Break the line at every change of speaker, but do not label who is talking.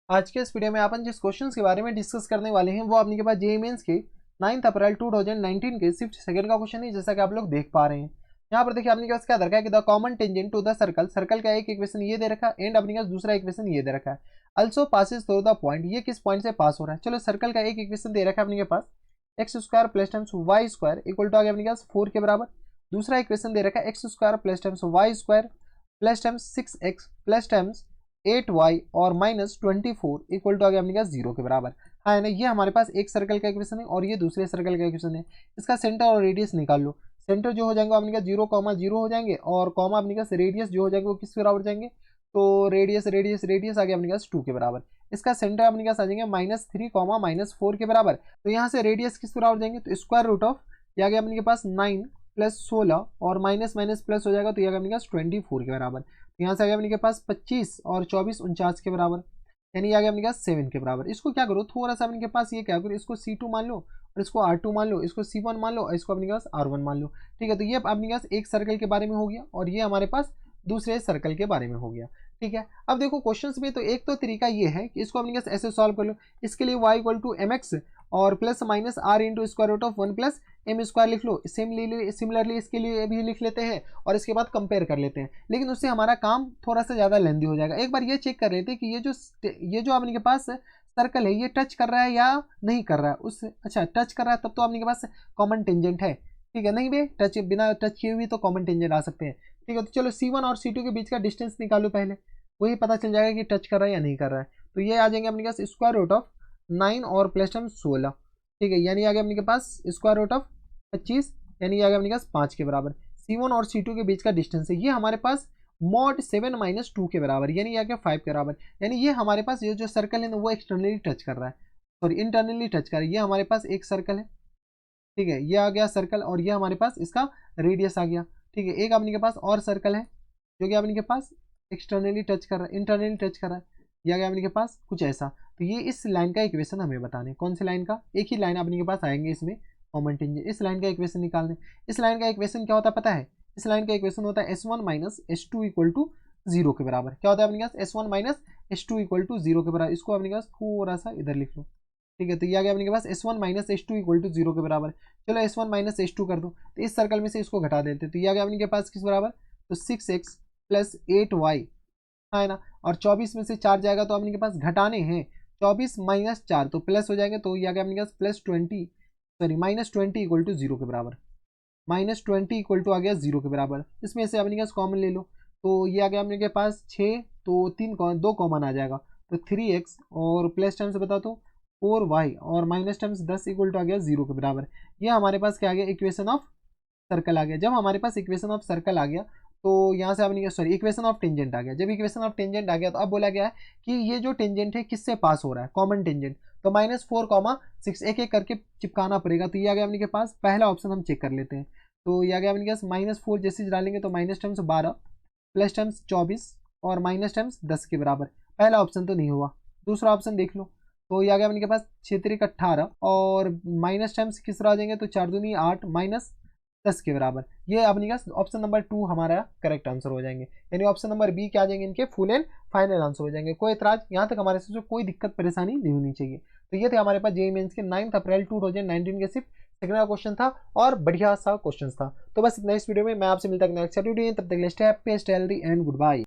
आज के इस वीडियो में अपन जिस क्वेश्चंस के बारे में डिस्कस करने वाले हैं वो अपने के पास जेईई मेंस के 9 अप्रैल 2019 के शिफ्ट सेकंड का क्वेश्चन है, जैसा कि आप लोग देख पा रहे हैं। यहाँ पर देखिए अपने के पास क्या दरकार है कि the common tangent to the circle, circle का एक इक्वेशन ये दे रखा है एंड अपने के पास दूसरा इक्वेशन ये दे रखा है। Also passes through the point, ये किस पॉइंट से पास हो रहा है। चलो सर्कल का एक इक्वेशन दे रखा है अपने के पास X square plus times Y square equal to आ गया अपने के पास 4 के बराबर। दूसरा इक्वेशन दे रखा है X square plus times Y square plus times 6x plus times 8y और -24 इक्वल टू आ गया अपने पास 0 के बराबर। हाँ है ना, ये हमारे पास एक सर्कल का इक्वेशन है और ये दूसरे सर्कल का इक्वेशन है। इसका सेंटर और रेडियस निकाल लो। सेंटर जो हो जाएंगे अपने का 0,0 हो जाएंगे और कॉमा अपने पास रेडियस जो हो जाएंगे वो किसके बराबर जाएंगे, तो रेडियस रेडियस रेडियस आ गया अपने पास 2 के बराबर। इसका सेंटर अपने पास आ जाएंगे -3, -4 के बराबर। तो यहाँ से रेडियस किस बराबर जाएंगे, तो स्क्वायर रूट ऑफ ये आ गया अपने के पास 9 प्लस 16 और माइनस माइनस प्लस हो जाएगा तो ये आ गया अपने पास 24 के बराबर। यहाँ से आ गया अपने के पास 25 और 24 49 के बराबर, यानी आ गया अपने पास 7 के बराबर। इसको क्या करो, थोड़ा सा अपने के पास ये क्या करो, इसको C2 मान लो और इसको R2 मान लो, इसको C1 मान लो और इसको अपने पास R1 मान लो। ठीक है, तो ये अपने पास एक सर्कल के बारे में हो गया और ये हमारे पास दूसरे सर्कल के बारे में हो गया। ठीक है, अब देखो क्वेश्चंस में तो एक तो तरीका ये है कि इसको अपने पास ऐसे सॉल्व कर लो। इसके लिए y इक्वल टू mx और plus minus r into square root of 1 plus M square लिख लो। सिमिलरली इसके लिए भी लिख लेते हैं और इसके बाद कंपेयर कर लेते हैं, लेकिन उससे हमारा काम थोड़ा सा ज़्यादा लेंदी हो जाएगा। एक बार ये चेक कर लेते हैं कि ये जो अपने के पास सर्कल है ये टच कर रहा है या नहीं कर रहा है। उस अच्छा टच कर रहा है तब तो अपने के पास कॉमन टेंजेंट है। ठीक है, नहीं भाई टच बिना टच किए हुए तो कॉमन टेंजेंट आ सकते हैं। ठीक है, तो चलो C1 और C2 के बीच का डिस्टेंस निकालो पहले, वही पता चल जाएगा कि टच कर रहा है या नहीं कर रहा है। तो ये आ जाएंगे अपने पास स्क्वायर रूट ऑफ 9 और प्लस टाइम 16। ठीक है, यानी आ गया अपने के पास स्क्वायर रूट ऑफ 25, यानी आ गया अपने पास 5 के बराबर। C1 और C2 के बीच का डिस्टेंस है ये हमारे पास मॉड 7 माइनस 2 के बराबर, यानी आ गया 5 के बराबर। यानी ये हमारे पास ये जो सर्कल है ना वो एक्सटर्नली टच कर रहा है, सॉरी इंटरनली टच कर रहा है। ये हमारे पास एक सर्कल है, ठीक है, ये आ गया सर्कल और ये हमारे पास इसका रेडियस आ गया। ठीक है, एक अपने के पास और सर्कल है जो कि अपने के पास एक्सटर्नली टच कर रहा है, इंटरनली टच कर रहा है। ये आ गया अपने के पास कुछ ऐसा। तो ये इस लाइन का इक्वेशन हमें बताने, कौन सी लाइन का, एक ही लाइन अपने के पास आएंगे इसमें कॉमन टेंजेंट, इस लाइन का इक्वेशन निकालने। इस लाइन का इक्वेशन क्या होता है पता है, इस लाइन का इक्वेशन होता है S1 minus S2 equal to 0 के बराबर। क्या होता है अपने पास S1 minus S2 equal to 0 के बराबर। इसको अपने पास थोड़ा सा इधर लिख लो। ठीक है, तो ये आ गया अपने के पास S1 minus S2 equal to 0 के बराबर। चलो S1 माइनस S2 कर दो, तो इस सर्कल में से इसको घटा देते, तो ये आ गया अपने के पास किस बराबर, तो 6x प्लस 8y है ना, और 24 में से 4 जाएगा तो अपने के पास घटाने हैं, 24 माइनस 4 तो प्लस हो जाएंगे, तो ये आ गया अपने के पास plus 20 sorry minus 20 equal to 0 के बराबर। -20 इक्वल टू आ गया 0 के बराबर। इसमें से अपने के पास कॉमन ले लो, तो ये आ गया अपने के पास 6, तो 2 कॉमन आ जाएगा, तो 3x और प्लस टाइम से बता दो 4y और माइनस टाइम्स 10 इक्वल टू आ गया 0 के बराबर। ये हमारे पास क्या आ गया, इक्वेशन ऑफ सर्कल आ गया। जब हमारे पास इक्वेशन ऑफ सर्कल आ गया तो यहाँ से आपने सॉरी इक्वेशन ऑफ टेंजेंट आ गया। जब इक्वेशन ऑफ टेंजेंट आ गया तो अब बोला गया है कि ये जो टेंजेंट है किससे पास हो रहा है, कॉमन टेंजेंट। तो -4, 6 एक एक करके चिपकाना पड़ेगा। तो ये आ गया अपने के पास, पहला ऑप्शन हम चेक कर लेते हैं। तो ये आ गया अपने के पास -4 जैसे डालेंगे तो माइनस टाइम्स 12 प्लस टाइम्स 24 और माइनस टाइम्स 10 के बराबर। पहला ऑप्शन तो नहीं हुआ, दूसरा ऑप्शन देख लो। तो ये आ गया अपने के पास 6 18 और माइनस टाइम्स किस तरह आ जाएंगे, तो 4 दूनी 8 माइनस 10 के बराबर। ये अपने पास ऑप्शन नंबर 2 हमारा करेक्ट आंसर हो जाएंगे, यानी ऑप्शन नंबर बी क्या आ जाएंगे, इनके फुल एंड फाइनल आंसर हो जाएंगे। कोई एतराज यहाँ तक हमारे से कोई दिक्कत परेशानी नहीं होनी चाहिए। तो ये थे हमारे पास जेईई मेंस के 9 अप्रैल 2019 के सिर्फ सेकंड का क्वेश्चन था और बढ़िया सा क्वेश्चन था। तो बस इतना इस वीडियो में, मैं आपसे मिलता हूं नेक्स्ट वीडियो, तब तक stay happy stay healthy and good bye.